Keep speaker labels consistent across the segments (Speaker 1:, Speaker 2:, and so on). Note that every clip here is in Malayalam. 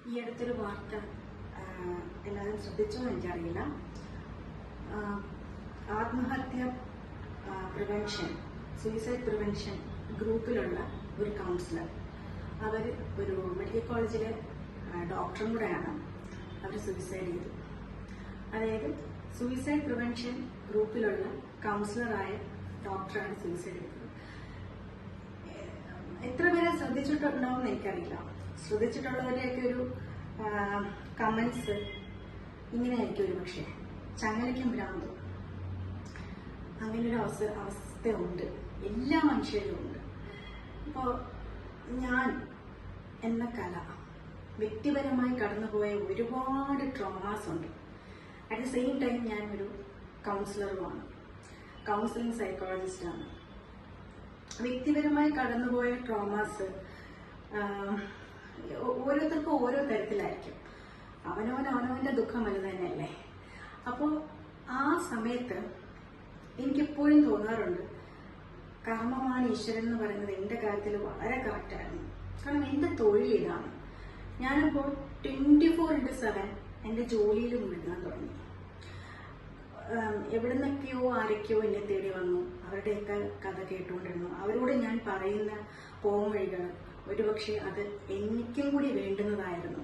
Speaker 1: ഈ അടുത്തൊരു വാർത്ത എല്ലാവരും ശ്രദ്ധിച്ചോ എനിക്കറിയില്ല. ആത്മഹത്യ പ്രിവെൻഷൻ, സൂയിസൈഡ് പ്രിവെൻഷൻ ഗ്രൂപ്പിലുള്ള ഒരു കൗൺസിലർ, അവർ ഒരു മെഡിക്കൽ കോളേജിലെ ഡോക്ടറും കൂടെയാണ്. അവർ സൂയിസൈഡ് ചെയ്തു. അതായത് സൂയിസൈഡ് പ്രിവെൻഷൻ ഗ്രൂപ്പിലുള്ള കൗൺസിലറായ ഡോക്ടറാണ് സൂയിസൈഡ് ചെയ്തത്. എത്ര പേരെ ശ്രദ്ധിച്ചിട്ടുണ്ടാവും എന്ന് എനിക്കറിയില്ല. ശ്രദ്ധിച്ചിട്ടുള്ളവരെയൊക്കെ ഒരു കമന്റ്സ് ഇങ്ങനെയായിരിക്കും ഒരു പക്ഷേ, ചങ്ങലയ്ക്കും ഭ്രാന്തും. അങ്ങനൊരു അവസ്ഥയുണ്ട്, എല്ലാ മനുഷ്യരിലും ഉണ്ട്. ഇപ്പോൾ ഞാൻ എന്ന കല വ്യക്തിപരമായി കടന്നുപോയ ഒരുപാട് ട്രോമാസ് ഉണ്ട്. അറ്റ് ദ സെയിം ടൈം ഞാൻ ഒരു കൗൺസിലറുമാണ്, കൗൺസിലിംഗ് സൈക്കോളജിസ്റ്റാണ്. വ്യക്തിപരമായി കടന്നുപോയ ട്രോമാസ് ഓരോരുത്തർക്കും ഓരോ തരത്തിലായിരിക്കും. അവനവന്റെ ദുഃഖം വലുത് തന്നെയല്ലേ. അപ്പോൾ ആ സമയത്ത് എനിക്കെപ്പോഴും തോന്നാറുണ്ട്, കർമ്മമാണ് ഈശ്വരൻ എന്ന് പറയുന്നത് എൻ്റെ കാര്യത്തിൽ വളരെ കറക്റ്റായിരുന്നു. കാരണം എൻ്റെ തൊഴിൽ ഇതാണ്. ഞാനിപ്പോൾ 24/7 എൻ്റെ ജോലിയിൽ മുഴുകാൻ തുടങ്ങി. എവിടുന്നൊക്കെയോ ആരൊക്കെയോ എന്നെ തേടി വന്നു, അവരുടെയൊക്കെ കഥ കേട്ടുകൊണ്ടിരുന്നു. അവരോട് ഞാൻ പറയുന്ന പോംവഴികൾ ഒരുപക്ഷെ അത് എനിക്കും കൂടി വേണ്ടുന്നതായിരുന്നു.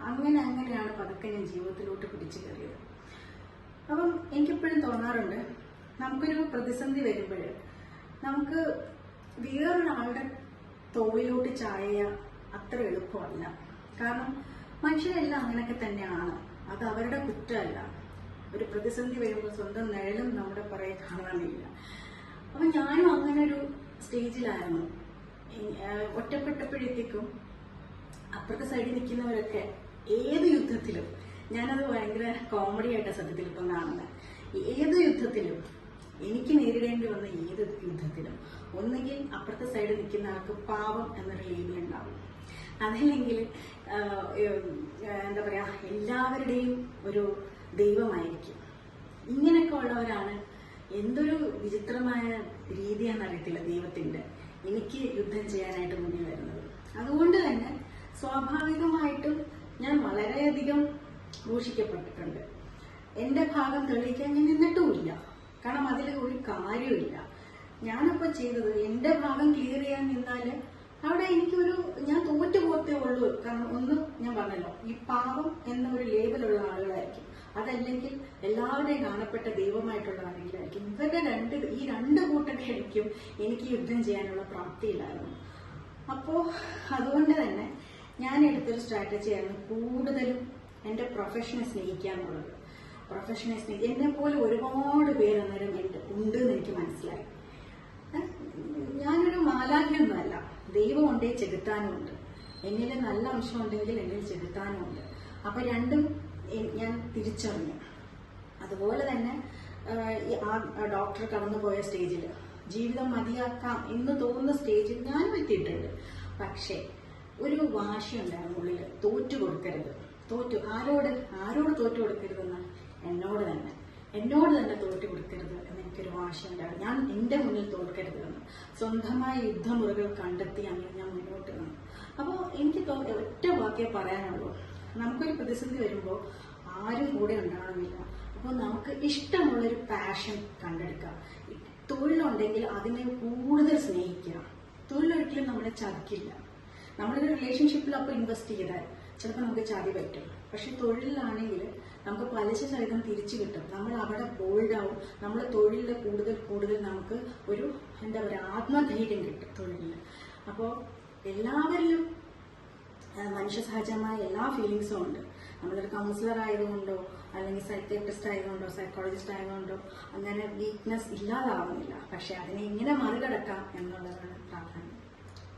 Speaker 1: അങ്ങനെയാണ് പതുക്കെ ഞാൻ ജീവിതത്തിലോട്ട് പിടിച്ചു കയറിയത്. അപ്പം എനിക്കെപ്പോഴും തോന്നാറുണ്ട്, നമുക്കൊരു പ്രതിസന്ധി വരുമ്പോൾ നമുക്ക് വേറൊരാളുടെ തോളിലോട്ട് ചായ അത്ര എളുപ്പമല്ല. കാരണം മനുഷ്യരെല്ലാം അങ്ങനെയൊക്കെ തന്നെയാണ്, അത് അവരുടെ കുറ്റമല്ല. ഒരു പ്രതിസന്ധി വരുമ്പോൾ സ്വന്തം നിഴലും നമ്മുടെ പുറകെ കാണാനില്ല. അപ്പൊ ഞാനും അങ്ങനെ ഒരു സ്റ്റേജിലായിരുന്നു. ഒറ്റപ്പെട്ടപ്പോഴത്തേക്കും അപ്പുറത്തെ സൈഡിൽ നിൽക്കുന്നവരൊക്കെ ഏത് യുദ്ധത്തിലും, ഞാനത് ഭയങ്കര കോമഡി ആയിട്ടാണ് സത്യത്തിൽ ഇപ്പം കാണുന്നത്, ഏത് യുദ്ധത്തിലും എനിക്ക് നേരിടേണ്ടി വന്ന ഏത് യുദ്ധത്തിലും ഒന്നുകിൽ അപ്പുറത്തെ സൈഡിൽ നിൽക്കുന്ന ആൾക്ക് പാവം എന്നൊരു ലേബൽ ഉണ്ടാവും, അതല്ലെങ്കിൽ എന്താ പറയാ, എല്ലാവരുടെയും ഒരു ദൈവമായിരിക്കും. ഇങ്ങനെയൊക്കെ ഉള്ളവരാണ്. എന്തൊരു വിചിത്രമായ രീതിയാണെന്ന് അറിയത്തില്ല ദൈവത്തിന്റെ എനിക്ക് യുദ്ധം ചെയ്യാനായിട്ട് മുന്നിൽ വരുന്നത്. അതുകൊണ്ട് തന്നെ സ്വാഭാവികമായിട്ടും ഞാൻ വളരെയധികം ദൂഷിക്കപ്പെട്ടിട്ടുണ്ട്. എന്റെ ഭാഗം തെളിയിക്കാൻ ഞാൻ നിന്നിട്ടുമില്ല. കാരണം അതിൽ ഒരു കാര്യമില്ല. ഞാനപ്പോൾ ചെയ്തത്, എന്റെ ഭാഗം ക്ലിയർ ചെയ്യാൻ നിന്നാല് അവിടെ ഞാൻ തോറ്റുപോകത്തേ ഉള്ളൂ. കാരണം ഒന്ന് ഞാൻ പറഞ്ഞല്ലോ, ഈ പാവം എന്ന ഒരു ലേബലുള്ള ആളുകളായിരിക്കും, അതല്ലെങ്കിൽ എല്ലാവരുടെയും കാണപ്പെട്ട ദൈവമായിട്ടുള്ള ആളുകളായിരിക്കും. ഈ രണ്ട് കൂട്ടരായിരിക്കും എനിക്ക് യുദ്ധം ചെയ്യാനുള്ള പ്രാപ്തിയില്ലായിരുന്നു. അപ്പോ അതുകൊണ്ട് തന്നെ ഞാൻ എടുത്തൊരു സ്ട്രാറ്റജി ആയിരുന്നു കൂടുതലും എന്റെ പ്രൊഫഷനെ സ്നേഹിക്കുക എന്നുള്ളത്. പ്രൊഫഷനെ എന്നെ പോലെ ഒരുപാട് പേര് അന്നേരം ഉണ്ട് എന്ന് എനിക്ക് മനസ്സിലായി. ഞാനൊരു മാലാഖയൊന്നുമല്ല, ദൈവം ഉണ്ടേ ചെകുത്താനും ഉണ്ട്. എന്നിൽ നല്ല അംശം ഉണ്ടെങ്കിൽ എന്നിൽ ചെകുത്താനും ഉണ്ട്. അപ്പൊ രണ്ടും ഞാൻ തിരിച്ചറിഞ്ഞു. അതുപോലെ തന്നെ ആ ഡോക്ടർ കടന്നുപോയ സ്റ്റേജിൽ, ജീവിതം മതിയാക്കാം എന്ന് തോന്നുന്ന സ്റ്റേജിൽ ഞാനും എത്തിയിട്ടുണ്ട്. പക്ഷെ ഒരു വാശിയുണ്ടായിരുന്നു ഉള്ളില്, തോറ്റു കൊടുക്കരുത്. ആരോട് തോറ്റു കൊടുക്കരുതെന്ന് എന്നോട് തന്നെ തോറ്റു കൊടുക്കരുത് എന്ന് എനിക്കൊരു വാശിയുണ്ടായിരുന്നു. ഞാൻ എന്റെ മുന്നിൽ തോൽക്കരുതെന്ന് സ്വന്തമായ യുദ്ധമുറകൾ കണ്ടെത്തി അങ്ങനെ ഞാൻ മുന്നോട്ട് വന്നു. അപ്പോൾ എനിക്ക് ഒറ്റ വാക്കേ പറയാനുള്ളൂ, നമുക്കൊരു പ്രതിസന്ധി വരുമ്പോൾ ആരും കൂടെ ഉണ്ടാവണമെന്നില്ല. അപ്പോൾ നമുക്ക് ഇഷ്ടമുള്ളൊരു പാഷൻ കണ്ടെടുക്കാം. തൊഴിലുണ്ടെങ്കിൽ അതിനെ കൂടുതൽ സ്നേഹിക്കുക. തൊഴിലൊരിക്കലും നമ്മളെ ചതിക്കില്ല. നമ്മളൊരു റിലേഷൻഷിപ്പിൽ അപ്പോൾ ഇൻവെസ്റ്റ് ചെയ്താൽ ചിലപ്പോൾ നമുക്ക് ചതി പറ്റും. പക്ഷെ തൊഴിലിലാണെങ്കിൽ നമുക്ക് പലിശ സഹിതം തിരിച്ചു കിട്ടും. നമ്മൾ അവിടെ ബോൾഡാവും. നമ്മൾ തൊഴിലിൽ കൂടുതൽ നമുക്ക് ഒരു എന്താ പറയുക, ആത്മധൈര്യം കിട്ടും തൊഴിലിൽ. അപ്പോൾ എല്ലാവരിലും മനുഷ്യ സഹജമായ എല്ലാ ഫീലിങ്സും ഉണ്ട്. നമ്മളൊരു കൗൺസിലർ ആയതുകൊണ്ടോ അല്ലെങ്കിൽ സൈക്യാട്രിസ്റ്റ് ആയതുകൊണ്ടോ സൈക്കോളജിസ്റ്റ് ആയതുകൊണ്ടോ അങ്ങനെ വീക്ക്നെസ് ഇല്ലാതാവുന്നില്ല. പക്ഷെ അതിനെ എങ്ങനെ മറികടക്കാം എന്നുള്ളതാണ് പ്രാധാന്യം.